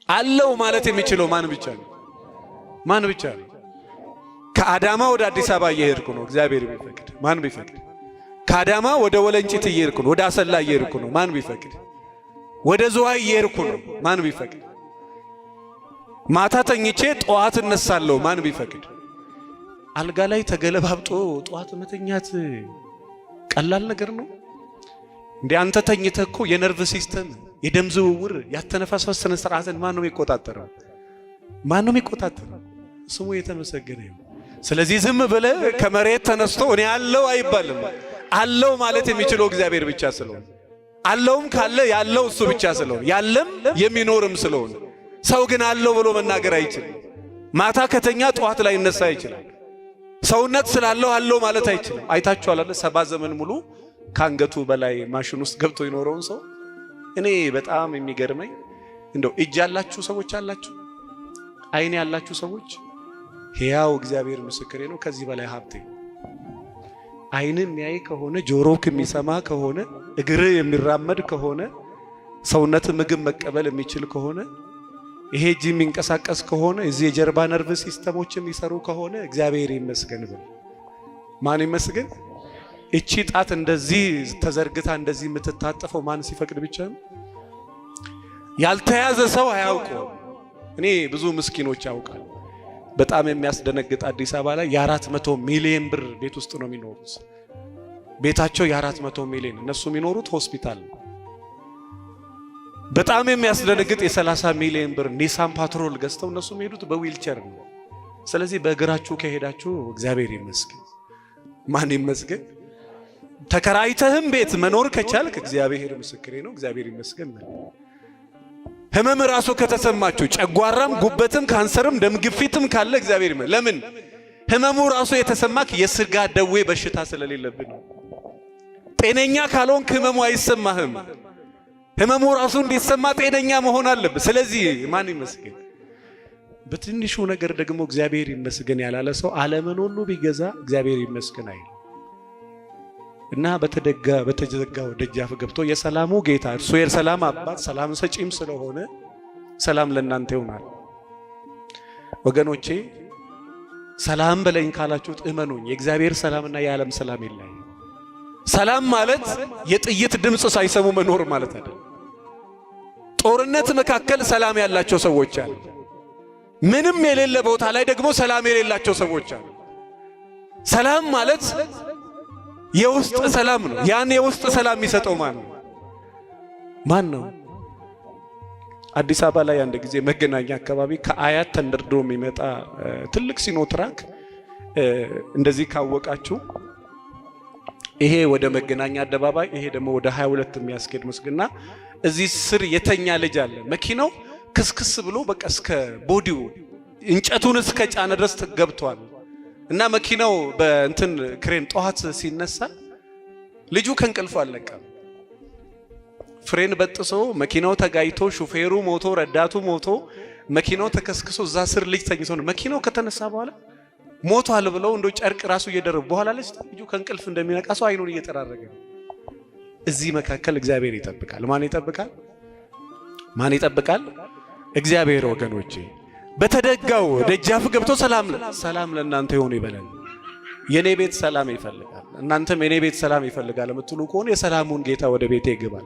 አለው ማለት የሚችለው ማን ብቻ ነው? ማን ብቻ ነው? ከአዳማ ወደ አዲስ አበባ እየሄድኩ ነው፣ እግዚአብሔር ቢፈቅድ። ማን ቢፈቅድ? ከአዳማ ወደ ወለንጭት እየሄድኩ ነው፣ ወደ አሰላ እየሄድኩ ነው። ማን ቢፈቅድ? ወደ ዝዋይ እየሄድኩ ነው። ማን ቢፈቅድ? ማታ ተኝቼ ጠዋት እነሳለሁ። ማን ቢፈቅድ? አልጋ ላይ ተገለባብጦ ጠዋት መተኛት ቀላል ነገር ነው እንዴ? አንተ ተኝተህ እኮ የነርቭ ሲስተም፣ የደም ዝውውር፣ ያተነፋፈስ ስነ ስርዓትን ማን ነው የሚቆጣጠረው? ማን ነው የሚቆጣጠረው? ስሙ የተመሰገነ ይሁን። ስለዚህ ዝም ብለህ ከመሬት ተነስቶ እኔ አለው አይባልም። አለው ማለት የሚችለው እግዚአብሔር ብቻ ስለሆነ፣ አለውም ካለ ያለው እሱ ብቻ ስለሆነ፣ ያለም የሚኖርም ስለሆነ፣ ሰው ግን አለው ብሎ መናገር አይችልም። ማታ ከተኛ ጠዋት ላይ ይነሳ ይችላል። ሰውነት ስላለው አለው ማለት አይችልም። አይታችኋል አይደል? 70 ዘመን ሙሉ ካንገቱ በላይ ማሽን ውስጥ ገብቶ ይኖረውን ሰው። እኔ በጣም የሚገርመኝ እንደው እጅ ያላችሁ ሰዎች አላችሁ፣ አይን ያላችሁ ሰዎች፣ ሕያው እግዚአብሔር ምስክሬ ነው፣ ከዚህ በላይ ሀብቴ። አይን የሚያይ ከሆነ፣ ጆሮ የሚሰማ ከሆነ፣ እግር የሚራመድ ከሆነ፣ ሰውነት ምግብ መቀበል የሚችል ከሆነ፣ ይሄ እጅ የሚንቀሳቀስ ከሆነ፣ እዚህ የጀርባ ነርቭ ሲስተሞች የሚሰሩ ከሆነ እግዚአብሔር ይመስገን ብል። ማን ይመስገን? እቺ ጣት እንደዚህ ተዘርግታ እንደዚህ የምትታጠፈው ማን ሲፈቅድ ብቻ ነው። ያልተያዘ ሰው አያውቀው። እኔ ብዙ ምስኪኖች ያውቃል። በጣም የሚያስደነግጥ አዲስ አበባ ላይ የ400 ሚሊዮን ብር ቤት ውስጥ ነው የሚኖሩት። ቤታቸው የ400 ሚሊዮን፣ እነሱ የሚኖሩት ሆስፒታል። በጣም የሚያስደነግጥ የ30 ሚሊዮን ብር ኒሳን ፓትሮል ገዝተው እነሱ የሚሄዱት በዊልቸር ነው። ስለዚህ በእግራችሁ ከሄዳችሁ እግዚአብሔር ይመስገን። ማን ይመስገን? ተከራይተህም ቤት መኖር ከቻልክ እግዚአብሔር ምስክሬ ነው፣ እግዚአብሔር ይመስገን። ህመም ራሱ ከተሰማችሁ ጨጓራም፣ ጉበትም፣ ካንሰርም፣ ደም ግፊትም ካለ እግዚአብሔር ይመስገን። ለምን? ህመሙ ራሱ የተሰማክ የስጋ ደዌ በሽታ ስለሌለብን ነው። ጤነኛ ካልሆንክ ህመሙ አይሰማህም። ህመሙ ራሱ እንዲሰማ ጤነኛ መሆን አለበት። ስለዚህ ማን ይመስገን? በትንሹ ነገር ደግሞ እግዚአብሔር ይመስገን ያላለ ሰው ዓለምን ሁሉ ቢገዛ እግዚአብሔር ይመስገን አይል እና በተዘጋው ደጃፍ ገብቶ የሰላሙ ጌታ እርሱ የሰላም አባት ሰላም ሰጪም ስለሆነ ሰላም ለእናንተ ይሆናል። ወገኖቼ ሰላም በለኝ ካላችሁት እመኑኝ፣ የእግዚአብሔር ሰላምና የዓለም ሰላም ይለያል። ሰላም ማለት የጥይት ድምፅ ሳይሰሙ መኖር ማለት አይደለም። ጦርነት መካከል ሰላም ያላቸው ሰዎች አሉ። ምንም የሌለ ቦታ ላይ ደግሞ ሰላም የሌላቸው ሰዎች አሉ። ሰላም ማለት የውስጥ ሰላም ነው። ያን የውስጥ ሰላም የሚሰጠው ማን ነው? አዲስ አበባ ላይ አንድ ጊዜ መገናኛ አካባቢ ከአያት ተንደርድሮ የሚመጣ ትልቅ ሲኖትራክ እንደዚህ ካወቃችሁ ይሄ ወደ መገናኛ አደባባይ፣ ይሄ ደግሞ ወደ 22 የሚያስኬድ መስግና እዚህ ስር የተኛ ልጅ አለ። መኪናው ክስክስ ብሎ በቃ እስከ ቦዲው እንጨቱን እስከ ጫነ ድረስ ገብቷል። እና መኪናው በእንትን ክሬን ጠዋት ሲነሳ ልጁ ከእንቅልፉ አልነቃም። ፍሬን በጥሶ መኪናው ተጋይቶ ሹፌሩ ሞቶ ረዳቱ ሞቶ መኪናው ተከስክሶ እዛ ስር ልጅ ተኝቶ ነው። መኪናው ከተነሳ በኋላ ሞቷል ብለው እንደው ጨርቅ ራሱ እየደረቡ በኋላ ልጁ ከእንቅልፍ እንደሚነቃ ሰው አይኑን እየጠራረገ ነው። እዚህ መካከል እግዚአብሔር ይጠብቃል። ማን ይጠብቃል? ማን ይጠብቃል? እግዚአብሔር። ወገኖቼ በተደጋው ደጃፍ ገብቶ ሰላም ለእናንተ ይሁን ይበላል። የኔ ቤት ሰላም ይፈልጋል፣ እናንተም የኔ ቤት ሰላም ይፈልጋል የምትሉ ከሆነ የሰላሙን ጌታ ወደ ቤቴ ይገባል።